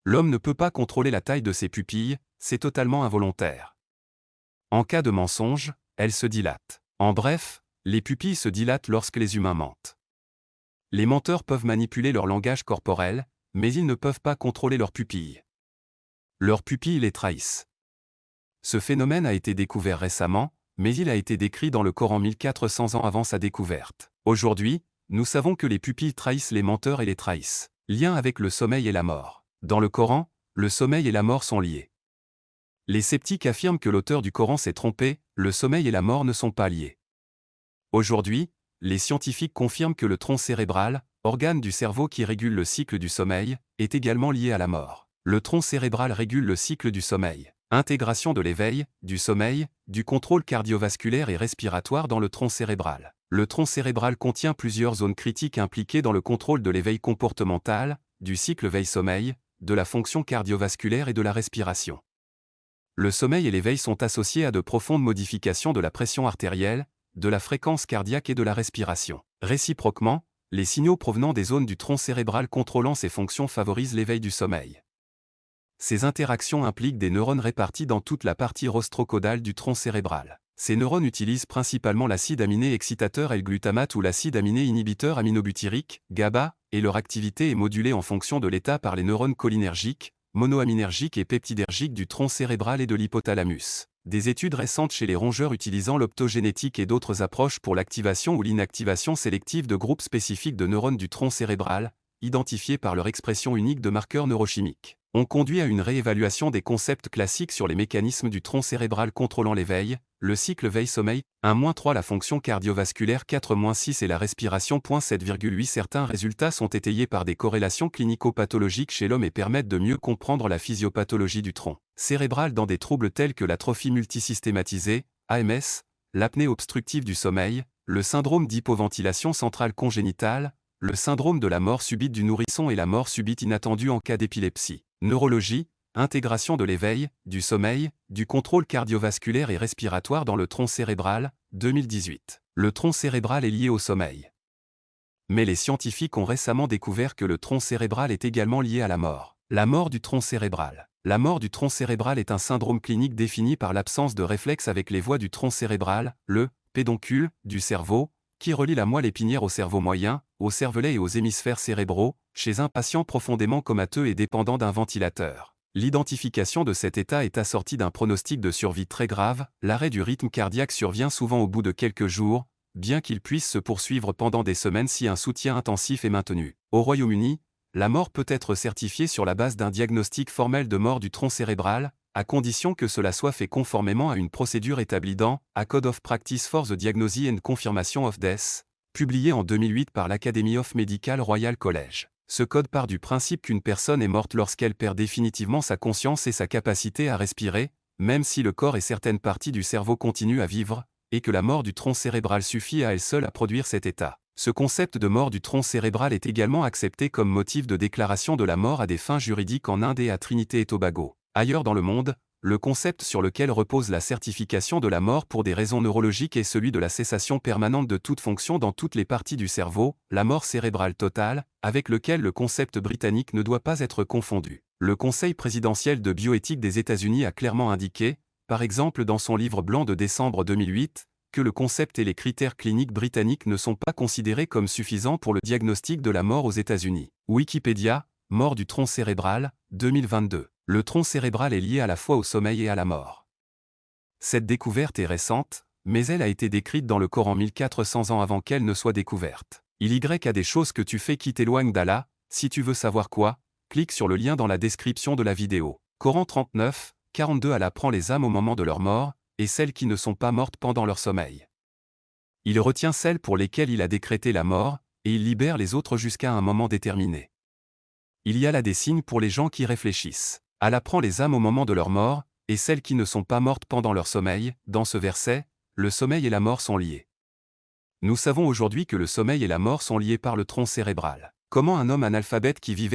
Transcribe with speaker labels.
Speaker 1: L'homme ne peut pas contrôler la taille de ses pupilles, c'est totalement involontaire. En cas de mensonge, elles se dilatent. En bref, les pupilles se dilatent lorsque les humains mentent. Les menteurs peuvent manipuler leur langage corporel, mais ils ne peuvent pas contrôler leurs pupilles. Leurs pupilles les trahissent. Ce phénomène a été découvert récemment, mais il a été décrit dans le Coran 1400 ans avant sa découverte. Aujourd'hui, nous savons que les pupilles trahissent les menteurs et les trahissent. Lien avec le sommeil et la mort. Dans le Coran, le sommeil et la mort sont liés. Les sceptiques affirment que l'auteur du Coran s'est trompé, le sommeil et la mort ne sont pas liés. Aujourd'hui, les scientifiques confirment que le tronc cérébral, organe du cerveau qui régule le cycle du sommeil, est également lié à la mort. Le tronc cérébral régule le cycle du sommeil. Intégration de l'éveil, du sommeil, du contrôle cardiovasculaire et respiratoire dans le tronc cérébral. Le tronc cérébral contient plusieurs zones critiques impliquées dans le contrôle de l'éveil comportemental, du cycle veille-sommeil, de la fonction cardiovasculaire et de la respiration. Le sommeil et l'éveil sont associés à de profondes modifications de la pression artérielle, de la fréquence cardiaque et de la respiration. Réciproquement, les signaux provenant des zones du tronc cérébral contrôlant ces fonctions favorisent l'éveil du sommeil. Ces interactions impliquent des neurones répartis dans toute la partie rostrocaudale du tronc cérébral. Ces neurones utilisent principalement l'acide aminé excitateur L-glutamate ou l'acide aminé inhibiteur aminobutyrique, GABA, et leur activité est modulée en fonction de l'état par les neurones cholinergiques, monoaminergiques et peptidergiques du tronc cérébral et de l'hypothalamus. Des études récentes chez les rongeurs utilisant l'optogénétique et d'autres approches pour l'activation ou l'inactivation sélective de groupes spécifiques de neurones du tronc cérébral, identifiés par leur expression unique de marqueurs neurochimiques, ont conduit à une réévaluation des concepts classiques sur les mécanismes du tronc cérébral contrôlant l'éveil, le cycle veille-sommeil, 1-3 la fonction cardiovasculaire 4-6 et la respiration 7,8 Certains résultats sont étayés par des corrélations clinico-pathologiques chez l'homme et permettent de mieux comprendre la physiopathologie du tronc cérébral dans des troubles tels que l'atrophie multisystématisée, AMS, l'apnée obstructive du sommeil, le syndrome d'hypoventilation centrale congénitale, le syndrome de la mort subite du nourrisson et la mort subite inattendue en cas d'épilepsie. Neurologie, intégration de l'éveil, du sommeil, du contrôle cardiovasculaire et respiratoire dans le tronc cérébral, 2018. Le tronc cérébral est lié au sommeil. Mais les scientifiques ont récemment découvert que le tronc cérébral est également lié à la mort. La mort du tronc cérébral. La mort du tronc cérébral est un syndrome clinique défini par l'absence de réflexe avec les voies du tronc cérébral, le pédoncule, du cerveau, qui relie la moelle épinière au cerveau moyen, au cervelet et aux hémisphères cérébraux, chez un patient profondément comateux et dépendant d'un ventilateur. L'identification de cet état est assortie d'un pronostic de survie très grave, l'arrêt du rythme cardiaque survient souvent au bout de quelques jours, bien qu'il puisse se poursuivre pendant des semaines si un soutien intensif est maintenu. Au Royaume-Uni, la mort peut être certifiée sur la base d'un diagnostic formel de mort du tronc cérébral, à condition que cela soit fait conformément à une procédure établie dans A Code of Practice for the Diagnosis and Confirmation of Death, publié en 2008 par l'Academy of Medical Royal College. Ce code part du principe qu'une personne est morte lorsqu'elle perd définitivement sa conscience et sa capacité à respirer, même si le corps et certaines parties du cerveau continuent à vivre, et que la mort du tronc cérébral suffit à elle seule à produire cet état. Ce concept de mort du tronc cérébral est également accepté comme motif de déclaration de la mort à des fins juridiques en Inde et à Trinité et Tobago. Ailleurs dans le monde, le concept sur lequel repose la certification de la mort pour des raisons neurologiques est celui de la cessation permanente de toute fonction dans toutes les parties du cerveau, la mort cérébrale totale, avec lequel le concept britannique ne doit pas être confondu. Le Conseil présidentiel de bioéthique des États-Unis a clairement indiqué, par exemple dans son livre blanc de décembre 2008, que le concept et les critères cliniques britanniques ne sont pas considérés comme suffisants pour le diagnostic de la mort aux États-Unis. Wikipédia, mort du tronc cérébral, 2022. Le tronc cérébral est lié à la fois au sommeil et à la mort. Cette découverte est récente, mais elle a été décrite dans le Coran 1400 ans avant qu'elle ne soit découverte. Il y a des choses que tu fais qui t'éloignent d'Allah, si tu veux savoir quoi, clique sur le lien dans la description de la vidéo. Coran 39, 42 Allah prend les âmes au moment de leur mort, et celles qui ne sont pas mortes pendant leur sommeil. Il retient celles pour lesquelles il a décrété la mort, et il libère les autres jusqu'à un moment déterminé. Il y a là des signes pour les gens qui réfléchissent. Allah prend les âmes au moment de leur mort, et celles qui ne sont pas mortes pendant leur sommeil. Dans ce verset, le sommeil et la mort sont liés. Nous savons aujourd'hui que le sommeil et la mort sont liés par le tronc cérébral. Comment un homme analphabète qui vivait